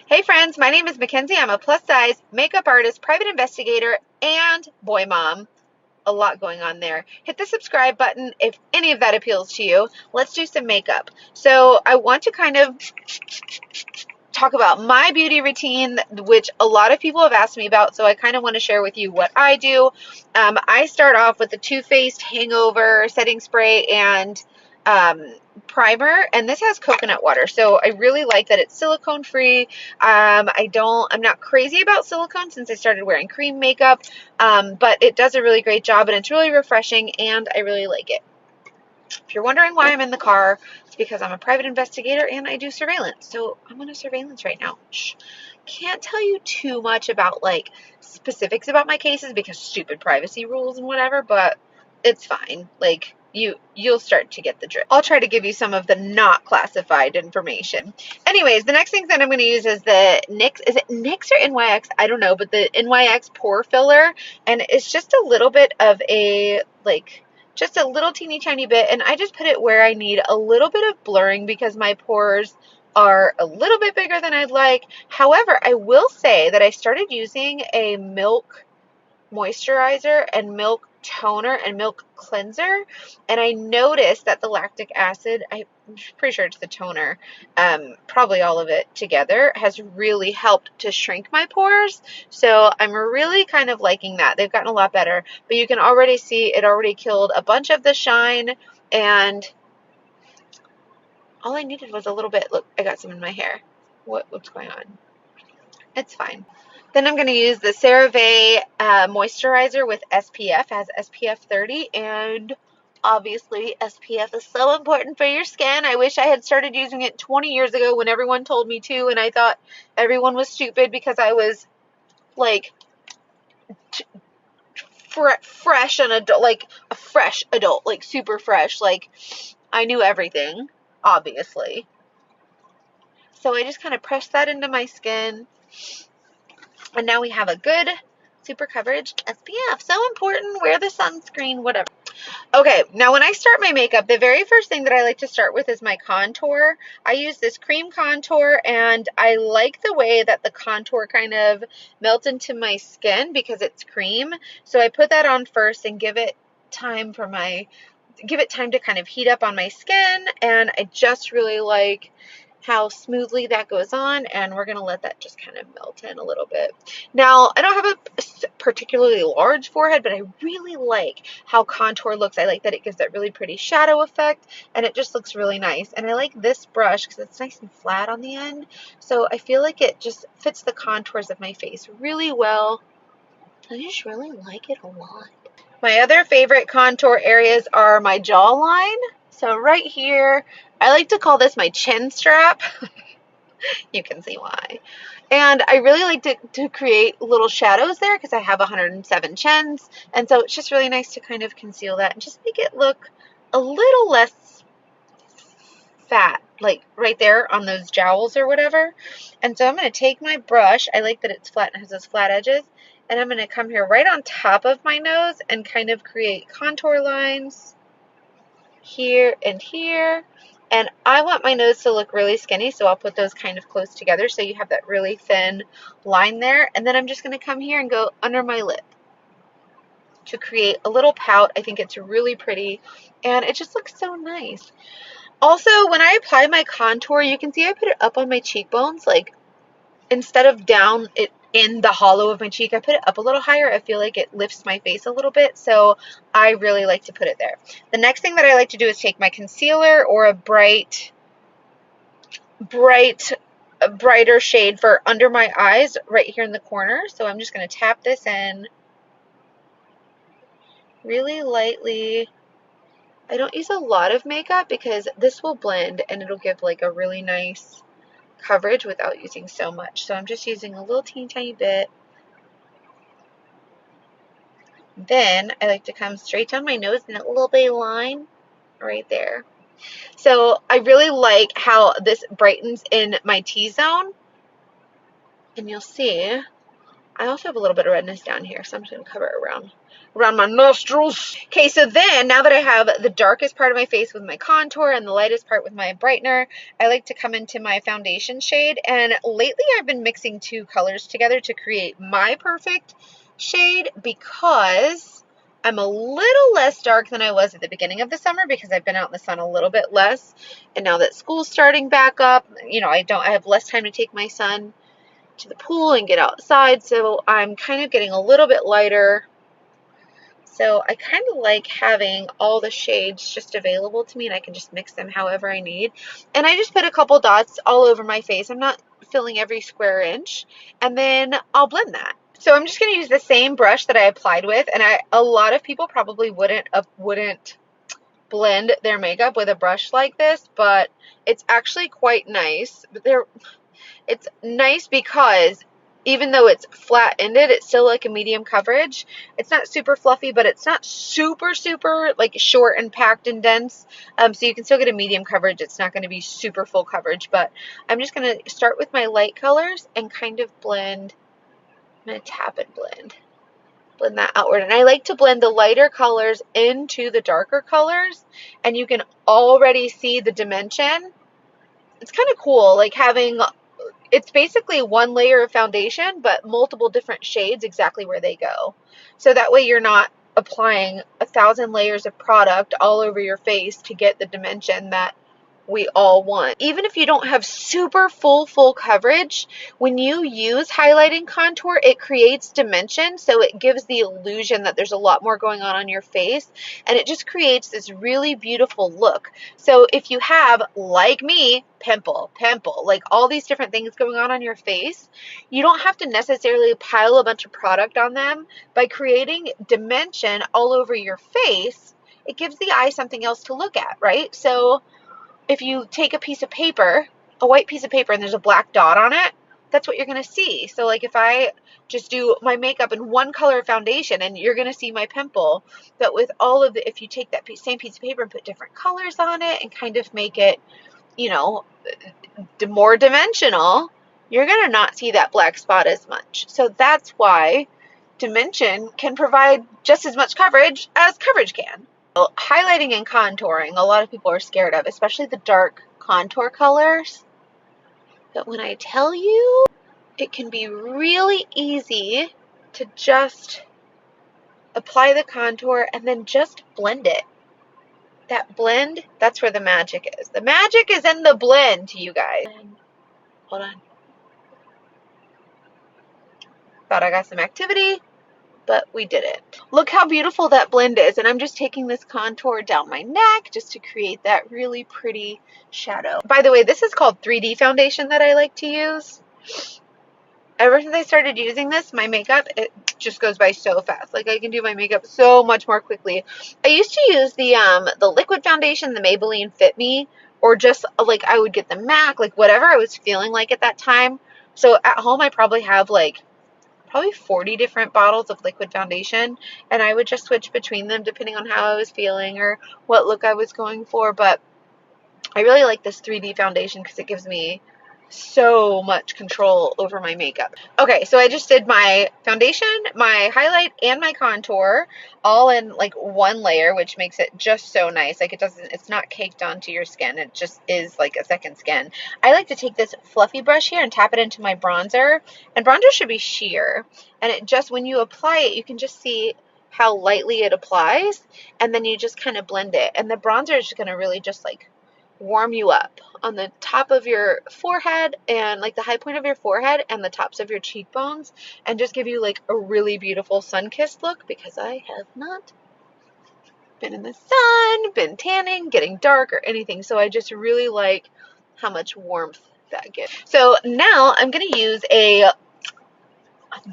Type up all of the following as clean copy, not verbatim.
Hey friends, my name is Mackenzie. I'm a plus size makeup artist, private investigator, and boy mom. A lot going on there. Hit the subscribe button if any of that appeals to you. Let's do some makeup. So I want to kind of talk about my beauty routine, which a lot of people have asked me about. So I kind of want to share with you what I do. I start off with the Too Faced Hangover setting spray and primer, and this has coconut water, so I really like that it's silicone free. I'm not crazy about silicone since I started wearing cream makeup, but it does a really great job and it's really refreshing and I really like it. If you're wondering why I'm in the car, it's because I'm a private investigator and I do surveillance. So I'm on a surveillance right now. Shh. Can't tell you too much about like specifics about my cases because stupid privacy rules and whatever, but it's fine. Like you'll start to get the drift. I'll try to give you some of the not classified information. Anyways, the next thing that I'm going to use is the NYX. Is it NYX or NYX? I don't know, but the NYX pore filler, and it's just a little bit of a just a little teeny tiny bit, and I just put it where I need a little bit of blurring because my pores are a little bit bigger than I'd like. However, I will say that I started using a milk moisturizer and milk toner and milk cleanser, and I noticed that the lactic acid, I'm pretty sure it's the toner, probably all of it together, has really helped to shrink my pores. So I'm really kind of liking that. They've gotten a lot better, but you can already see it already killed a bunch of the shine, and all I needed was a little bit. Look, I got some in my hair. What's going on? It's fine. Then I'm going to use the CeraVe moisturizer with SPF. It has SPF 30, and obviously SPF is so important for your skin. I wish I had started using it 20 years ago when everyone told me to, and I thought everyone was stupid because I was like fresh and adult, like a fresh adult, like super fresh, like I knew everything, obviously. So I just kind of pressed that into my skin. And now we have a good super coverage SPF. So important. Wear the sunscreen, whatever. Okay, now when I start my makeup, the very first thing that I like to start with is my contour. I use this cream contour, and I like the way that the contour kind of melts into my skin because it's cream. So I put that on first and give it time to kind of heat up on my skin, and I just really like how smoothly that goes on, and we're going to let that just kind of melt in a little bit. Now, I don't have a particularly large forehead, but I really like how contour looks. I like that it gives that really pretty shadow effect, and it just looks really nice. And I like this brush because it's nice and flat on the end, so I feel like it just fits the contours of my face really well. I just really like it a lot. My other favorite contour areas are my jawline. So right here, I like to call this my chin strap. You can see why. And I really like to create little shadows there because I have 107 chins. And so it's just really nice to kind of conceal that and just make it look a little less fat, like right there on those jowls or whatever. And so I'm going to take my brush. I like that it's flat and has those flat edges. And I'm going to come here right on top of my nose and kind of create contour lines here and here. And I want my nose to look really skinny, so I'll put those kind of close together so you have that really thin line there. And then I'm just going to come here and go under my lip to create a little pout. I think it's really pretty, and it just looks so nice. Also, when I apply my contour, you can see I put it up on my cheekbones, like instead of down it in the hollow of my cheek, I put it up a little higher. I feel like it lifts my face a little bit, so I really like to put it there. The next thing that I like to do is take my concealer or a brighter shade for under my eyes right here in the corner. So I'm just going to tap this in really lightly. I don't use a lot of makeup because this will blend and it'll give like a really nice coverage without using so much. So I'm just using a little teeny tiny bit. Then I like to come straight down my nose in that little bitty line right there. So I really like how this brightens in my T-zone. And you'll see I also have a little bit of redness down here, so I'm just going to cover it around my nostrils. Okay, so then now that I have the darkest part of my face with my contour and the lightest part with my brightener, I like to come into my foundation shade. And lately I've been mixing two colors together to create my perfect shade because I'm a little less dark than I was at the beginning of the summer because I've been out in the sun a little bit less. And now that school's starting back up, you know, I have less time to take my son to the pool and get outside, so I'm kind of getting a little bit lighter. So I kind of like having all the shades just available to me, and I can just mix them however I need. And I just put a couple dots all over my face. I'm not filling every square inch, and then I'll blend that. So I'm just going to use the same brush that I applied with, and a lot of people probably wouldn't blend their makeup with a brush like this, but it's actually quite nice. It's nice because even though it's flat-ended, it's still like a medium coverage. It's not super fluffy, but it's not super like short and packed and dense. So you can still get a medium coverage. It's not going to be super full coverage, but I'm just going to start with my light colors and kind of blend. I'm going to tap and blend that outward. And I like to blend the lighter colors into the darker colors, and you can already see the dimension. It's kind of cool, like having, it's basically one layer of foundation, but multiple different shades exactly where they go. So that way you're not applying 1,000 layers of product all over your face to get the dimension that we all want. Even if you don't have super full coverage, when you use highlighting contour, it creates dimension, so it gives the illusion that there's a lot more going on your face, and it just creates this really beautiful look. So if you have, like me, pimple, like all these different things going on your face, you don't have to necessarily pile a bunch of product on them. By creating dimension all over your face, it gives the eye something else to look at, right? So if you take a piece of paper, a white piece of paper, and there's a black dot on it, that's what you're going to see. So like if I just do my makeup in one color of foundation, and you're going to see my pimple, but with all of the, if you take that same piece of paper and put different colors on it and kind of make it, you know, more dimensional, you're going to not see that black spot as much. So that's why dimension can provide just as much coverage as coverage can. Highlighting and contouring, a lot of people are scared of, especially the dark contour colors. But when I tell you, it can be really easy to just apply the contour and then just blend it. That blend, that's where the magic is. The magic is in the blend, you guys. Hold on. Thought I got some activity, but we didn't. Look how beautiful that blend is, and I'm just taking this contour down my neck just to create that really pretty shadow. By the way, this is called 3D foundation that I like to use. Ever since I started using this, my makeup, it just goes by so fast. Like I can do my makeup so much more quickly. I used to use the liquid foundation, the Maybelline Fit Me, or just like I would get the MAC, like whatever I was feeling like at that time. So at home I probably have like 40 different bottles of liquid foundation, and I would just switch between them depending on how I was feeling or what look I was going for. But I really like this 3D foundation because it gives me so much control over my makeup. Okay, so I just did my foundation, my highlight, and my contour all in like one layer, which makes it just so nice. Like it's not caked onto your skin. It just is like a second skin. I like to take this fluffy brush here and tap it into my bronzer, and bronzer should be sheer. And it just, when you apply it, you can just see how lightly it applies, and then you just kind of blend it. And the bronzer is just going to really just like warm you up on the top of your forehead and like the high point of your forehead and the tops of your cheekbones, and just give you like a really beautiful sun-kissed look, because I have not been in the sun, been tanning, getting dark, or anything. So I just really like how much warmth that gives. So now I'm going to use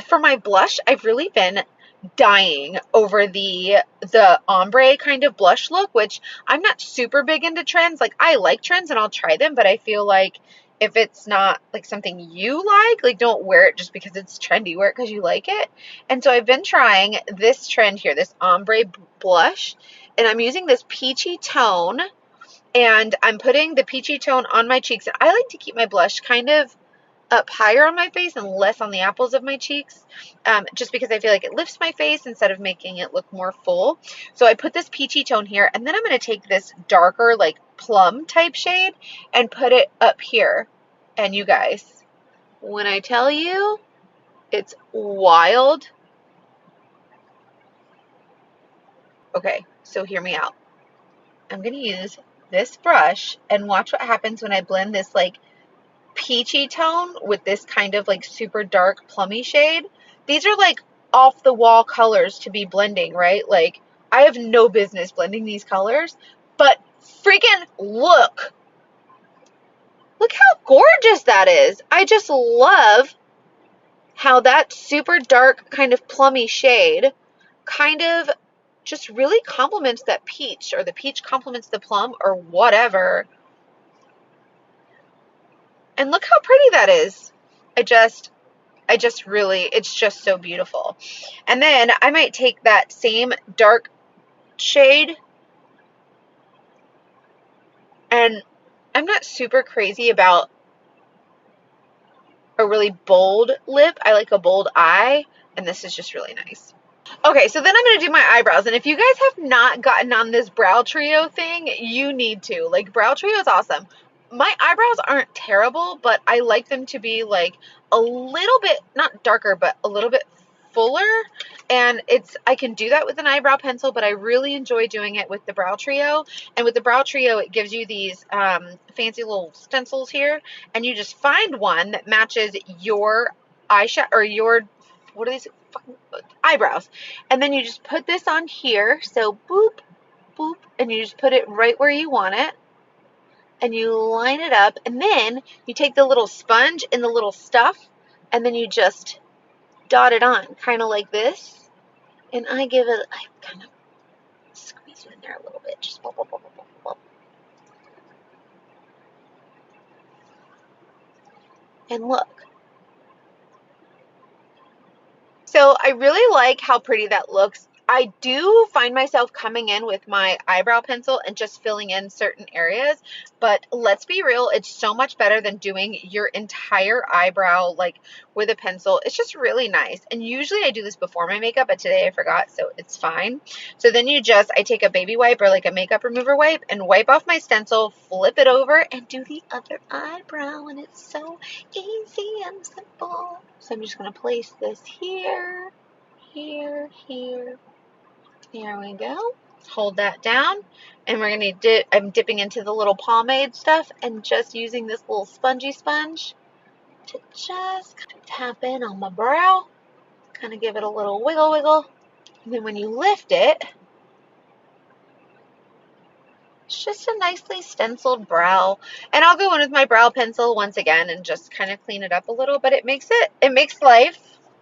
for my blush, I've really been dying over the ombre kind of blush look, which I'm not super big into trends. Like I like trends and I'll try them, but I feel like if it's not like something you like don't wear it just because it's trendy. Wear it because you like it. And so I've been trying this trend here, this ombre blush, and I'm using this peachy tone, and I'm putting the peachy tone on my cheeks. And I like to keep my blush kind of up higher on my face and less on the apples of my cheeks, just because I feel like it lifts my face instead of making it look more full. So I put this peachy tone here, and then I'm going to take this darker, like plum type shade and put it up here. And you guys, when I tell you, it's wild. Okay, so hear me out. I'm going to use this brush and watch what happens when I blend this like peachy tone with this kind of like super dark plummy shade. These are like off the wall colors to be blending, right? Like I have no business blending these colors, but freaking look how gorgeous that is. I just love how that super dark kind of plummy shade kind of just really complements that peach, or the peach complements the plum, or whatever. And look how pretty that is. I just really, it's just so beautiful. And then I might take that same dark shade, and I'm not super crazy about a really bold lip. I like a bold eye, and this is just really nice. Okay, so then I'm going to do my eyebrows, and if you guys have not gotten on this brow trio thing, you need to. Like, brow trio is awesome. My eyebrows aren't terrible, but I like them to be like a little bit, not darker, but a little bit fuller, and I can do that with an eyebrow pencil, but I really enjoy doing it with the brow trio. And with the brow trio, it gives you these fancy little stencils here, and you just find one that matches your eyeshadow, or your, what are these fucking eyebrows, and then you just put this on here, so boop boop, and you just put it right where you want it, and you line it up, and then you take the little sponge and the little stuff, and then you just dot it on, kind of like this. And I kind of squeeze it in there a little bit, just blah, blah, blah, blah, blah, blah. And look. So I really like how pretty that looks. I do find myself coming in with my eyebrow pencil and just filling in certain areas, but let's be real, it's so much better than doing your entire eyebrow like with a pencil. It's just really nice. And usually I do this before my makeup, but today I forgot, so it's fine. So then I take a baby wipe or like a makeup remover wipe and wipe off my stencil, flip it over, and do the other eyebrow, and it's so easy and simple. So I'm just going to place this here, here, here. There we go. Hold that down, and we're going to I'm dipping into the little pomade stuff and just using this little spongy sponge to just kind of tap in on my brow, kind of give it a little wiggle wiggle, and then when you lift it, it's just a nicely stenciled brow. And I'll go in with my brow pencil once again and just kind of clean it up a little, but it makes life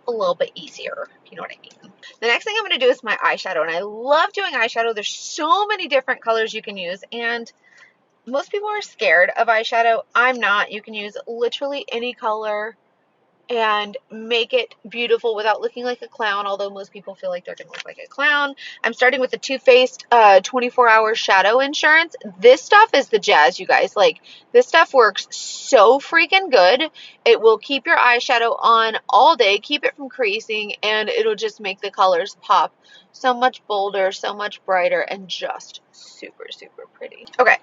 a little bit easier, if you know what I mean. The next thing I'm going to do is my eyeshadow, and I love doing eyeshadow. There's so many different colors you can use, and most people are scared of eyeshadow. I'm not. You can use literally any color and make it beautiful without looking like a clown, although most people feel like they're going to look like a clown. I'm starting with the Too Faced 24-hour shadow insurance. This stuff is the jazz, you guys. Like, this stuff works so freaking good. It will keep your eyeshadow on all day, keep it from creasing, and it'll just make the colors pop so much bolder, so much brighter, and just super, super pretty. Okay,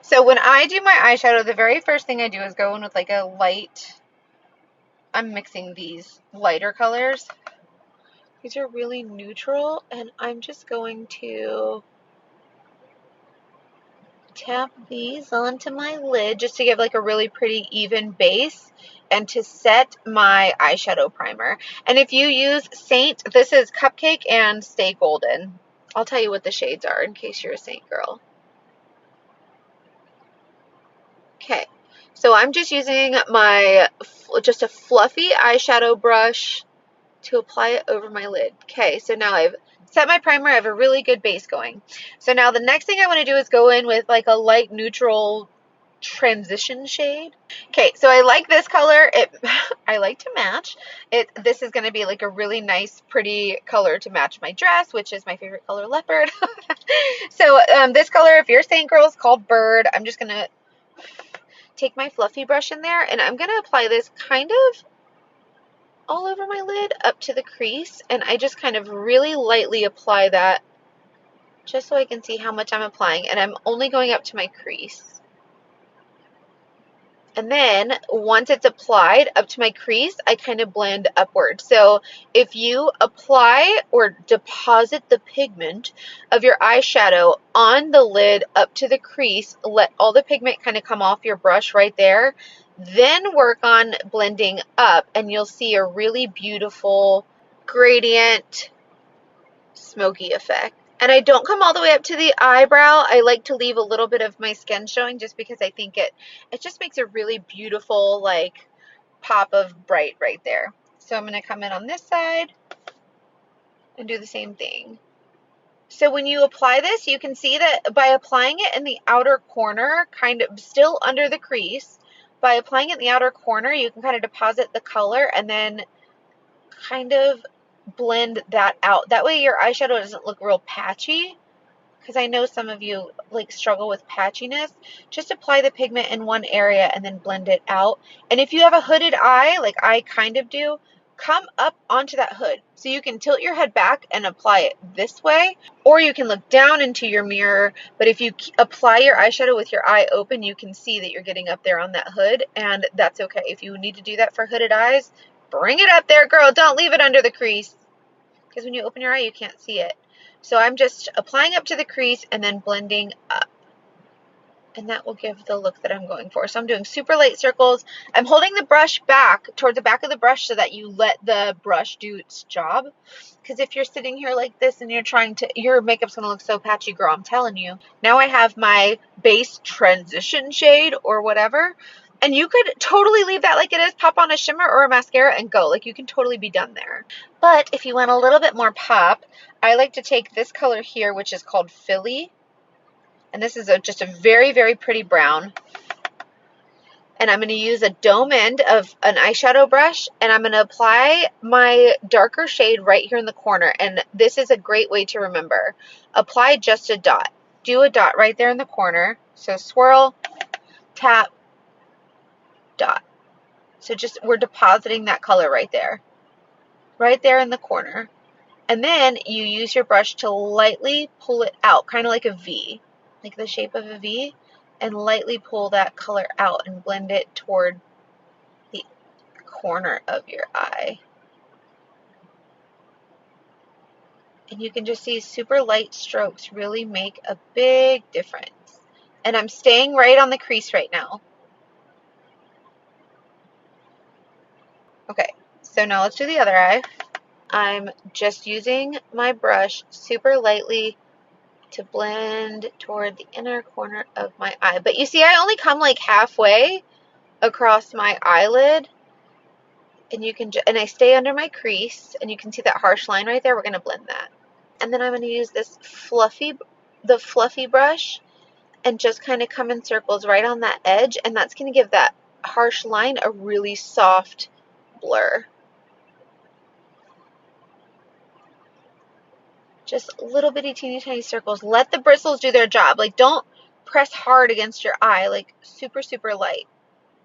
so when I do my eyeshadow, the very first thing I do is go in with like a light, I'm mixing these lighter colors. These are really neutral, and I'm just going to tap these onto my lid just to give like a really pretty even base and to set my eyeshadow primer. And if you use Saint, this is Cupcake and Stay Golden. I'll tell you what the shades are in case you're a Saint girl. Okay. So I'm just using just a fluffy eyeshadow brush to apply it over my lid. Okay, so now I've set my primer. I have a really good base going. So now the next thing I want to do is go in with like a light neutral transition shade. Okay, so I like this color. I like to match it. This is going to be like a really nice, pretty color to match my dress, which is my favorite color, leopard. So this color, if you're a Saint girl, is called Bird. I'm just going to take my fluffy brush in there, and I'm going to apply this kind of all over my lid up to the crease, and I just kind of really lightly apply that just so I can see how much I'm applying, and I'm only going up to my crease. And then once it's applied up to my crease, I kind of blend upward. So if you apply or deposit the pigment of your eyeshadow on the lid up to the crease, let all the pigment kind of come off your brush right there, then work on blending up, and you'll see a really beautiful gradient smoky effect. And I don't come all the way up to the eyebrow. I like to leave a little bit of my skin showing just because I think it just makes a really beautiful like pop of bright right there. So I'm going to come in on this side and do the same thing. So when you apply this, you can see that by applying it in the outer corner, kind of still under the crease, by applying it in the outer corner, you can kind of deposit the color and then kind of blend that out. That way your eyeshadow doesn't look real patchy, because I know some of you like struggle with patchiness. Just apply the pigment in one area and then blend it out. And if you have a hooded eye, like I kind of do, come up onto that hood. So you can tilt your head back and apply it this way, or you can look down into your mirror. But if you apply your eyeshadow with your eye open, you can see that you're getting up there on that hood, and that's okay. If you need to do that for hooded eyes, bring it up there, girl. Don't leave it under the crease, because when you open your eye, you can't see it. So I'm just applying up to the crease and then blending up. And that will give the look that I'm going for. So I'm doing super light circles. I'm holding the brush back towards the back of the brush so that you let the brush do its job. Because if you're sitting here like this and you're trying to, your makeup's going to look so patchy, girl, I'm telling you. Now I have my base transition shade or whatever. And you could totally leave that like it is, pop on a shimmer or a mascara and go. Like you can totally be done there. But if you want a little bit more pop, I like to take this color here, which is called Philly. And this is just a very, very pretty brown. And I'm going to use a dome end of an eyeshadow brush, and I'm going to apply my darker shade right here in the corner. And this is a great way to remember. Apply just a dot. Do a dot right there in the corner. So swirl, tap, dot. So just, we're depositing that color right there in the corner. And then you use your brush to lightly pull it out, kind of like a V, like the shape of a V, and lightly pull that color out and blend it toward the corner of your eye. And you can just see super light strokes really make a big difference. And I'm staying right on the crease right now. Okay, so now let's do the other eye. I'm just using my brush super lightly to blend toward the inner corner of my eye. But you see, I only come like halfway across my eyelid, and you can and I stay under my crease, and you can see that harsh line right there. We're going to blend that. And then I'm going to use this fluffy brush and just kind of come in circles right on that edge, and that's going to give that harsh line a really soft blur. Just little bitty teeny tiny circles. Let the bristles do their job. Like, don't press hard against your eye, like super, super light.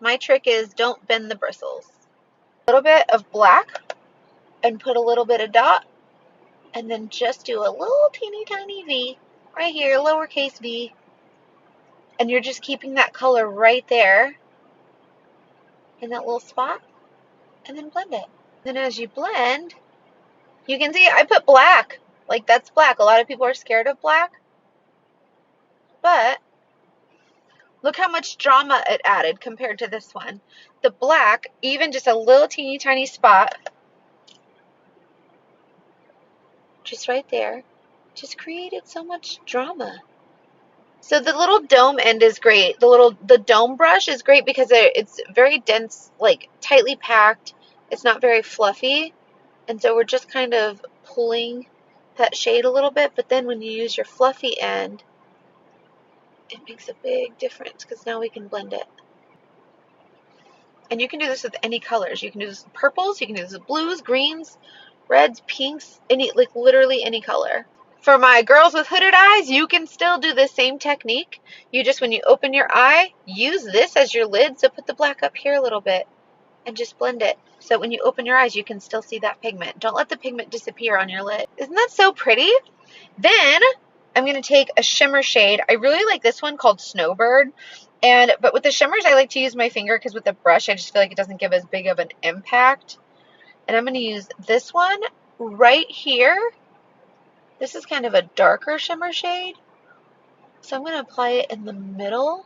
My trick is don't bend the bristles. A little bit of black and put a little bit of dot, and then just do a little teeny tiny V right here, lowercase v. And you're just keeping that color right there in that little spot, and then blend it. Then as you blend, you can see I put black. Like, that's black. A lot of people are scared of black, but look how much drama it added compared to this one. The black, even just a little teeny tiny spot, just right there, just created so much drama. So the little dome end is great. The dome brush is great because it's very dense, like tightly packed. It's not very fluffy. And so we're just kind of pulling that shade a little bit. But then when you use your fluffy end, it makes a big difference because now we can blend it. And you can do this with any colors. You can do this with purples, you can do this with blues, greens, reds, pinks, like literally any color. For my girls with hooded eyes, you can still do the same technique. You just, when you open your eye, use this as your lid. So put the black up here a little bit and just blend it. So when you open your eyes, you can still see that pigment. Don't let the pigment disappear on your lid. Isn't that so pretty? Then I'm going to take a shimmer shade. I really like this one called Snowbird. But with the shimmers, I like to use my finger because with the brush, I just feel like it doesn't give as big of an impact. And I'm going to use this one right here. This is kind of a darker shimmer shade. So I'm going to apply it in the middle,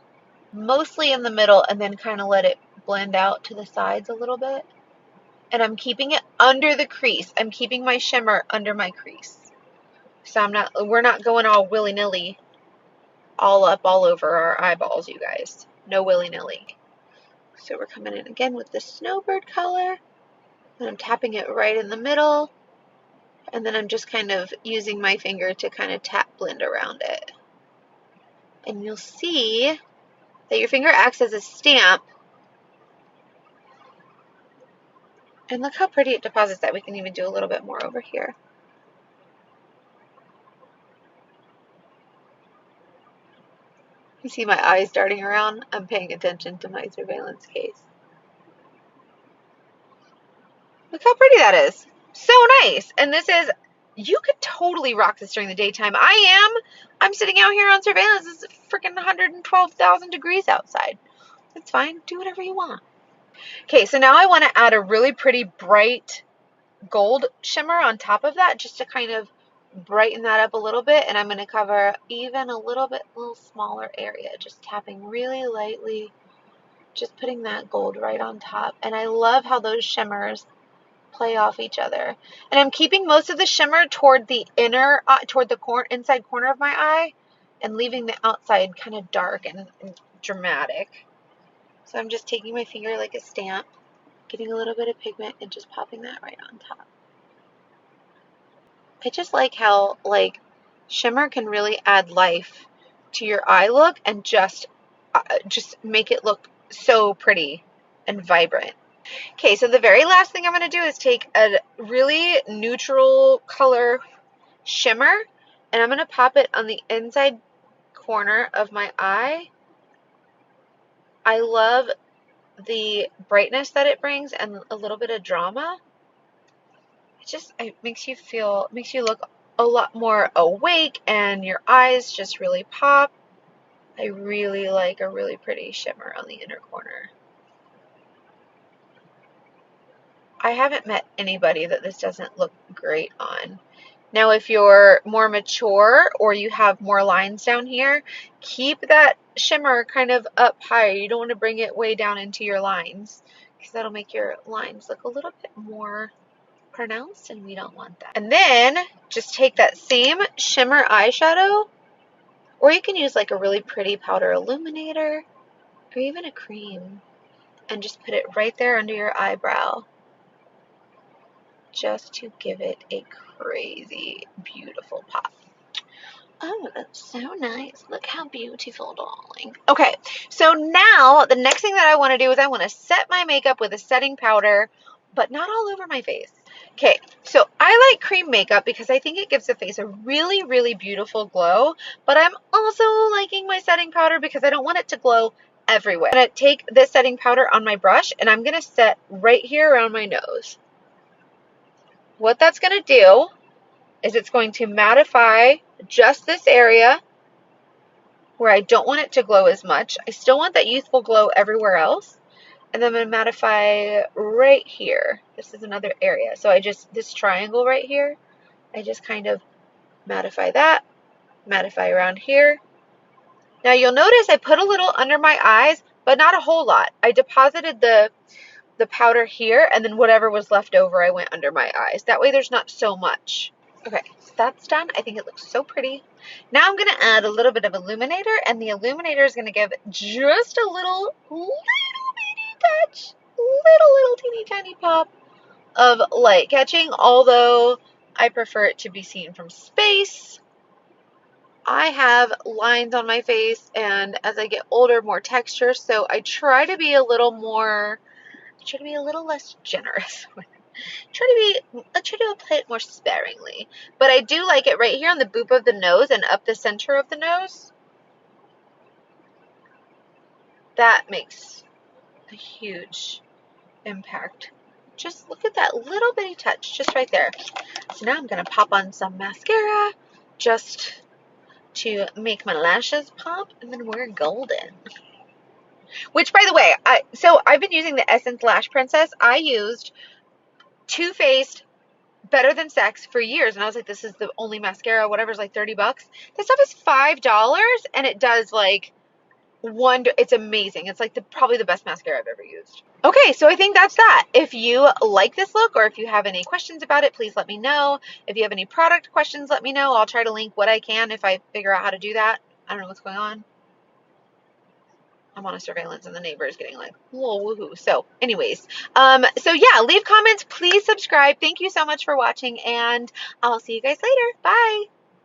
mostly in the middle, and then kind of let it blend out to the sides a little bit. And I'm keeping it under the crease. I'm keeping my shimmer under my crease. So we're not going all willy-nilly all up all over our eyeballs, you guys. No willy-nilly. So we're coming in again with the Snowbird color. And I'm tapping it right in the middle. And then I'm just kind of using my finger to kind of tap blend around it. And you'll see that your finger acts as a stamp. And look how pretty it deposits that. We can even do a little bit more over here. You see my eyes darting around? I'm paying attention to my surveillance case. Look how pretty that is. So nice. And this is, you could totally rock this during the daytime. I'm sitting out here on surveillance. It's freaking 112,000 degrees outside. That's fine. Do whatever you want. Okay, so now I want to add a really pretty bright gold shimmer on top of that just to kind of brighten that up a little bit. And I'm going to cover even a little smaller area, just tapping really lightly, just putting that gold right on top. And I love how those shimmers play off each other. And I'm keeping most of the shimmer toward the inner, toward the inside corner of my eye, and leaving the outside kind of dark and dramatic. So I'm just taking my finger like a stamp, getting a little bit of pigment and just popping that right on top. I just like how shimmer can really add life to your eye look and just make it look so pretty and vibrant. Okay, so the very last thing I'm going to do is take a really neutral color shimmer and I'm going to pop it on the inside corner of my eye. I love the brightness that it brings and a little bit of drama. It makes you look a lot more awake and your eyes just really pop. I really like a really pretty shimmer on the inner corner. I haven't met anybody that this doesn't look great on. Now, if you're more mature or you have more lines down here, keep that shimmer kind of up higher. You don't want to bring it way down into your lines because that'll make your lines look a little bit more pronounced and we don't want that. And then just take that same shimmer eyeshadow, or you can use like a really pretty powder illuminator or even a cream, and just put it right there under your eyebrow just to give it a crazy beautiful pop. Oh, that's so nice. Look how beautiful, darling. Okay, so now the next thing that I want to do is I want to set my makeup with a setting powder, but not all over my face. Okay, so I like cream makeup because I think it gives the face a really, really beautiful glow, but I'm also liking my setting powder because I don't want it to glow everywhere. I'm going to take this setting powder on my brush and I'm going to set right here around my nose. What that's going to do is it's going to mattify just this area where I don't want it to glow as much. I still want that youthful glow everywhere else. And then I'm going to mattify right here. This is another area. So this triangle right here, I just kind of mattify that, mattify around here. Now you'll notice I put a little under my eyes, but not a whole lot. I deposited the powder here, and then whatever was left over, I went under my eyes. That way there's not so much. Okay, so that's done. I think it looks so pretty. Now I'm going to add a little bit of illuminator, and the illuminator is going to give just a little bitty touch, little teeny tiny pop of light catching, although I prefer it to be seen from space. I have lines on my face, and as I get older, more texture, so I try to be a little less generous with it. I try to apply it more sparingly. But I do like it right here on the boop of the nose and up the center of the nose. That makes a huge impact. Just look at that little bitty touch just right there. So now I'm going to pop on some mascara just to make my lashes pop, and then we're golden. Which, by the way, I've been using the Essence Lash Princess. I used Too Faced Better Than Sex for years, and I was like, this is the only mascara, whatever's like 30 bucks. This stuff is $5, and it does like it's amazing. It's like probably the best mascara I've ever used. Okay, so I think that's that. If you like this look, or if you have any questions about it, please let me know. If you have any product questions, let me know. I'll try to link what I can if I figure out how to do that. I don't know what's going on. I'm on a surveillance and the neighbor is getting like, whoa, woohoo. So anyways, so yeah, leave comments, please subscribe. Thank you so much for watching, and I'll see you guys later. Bye.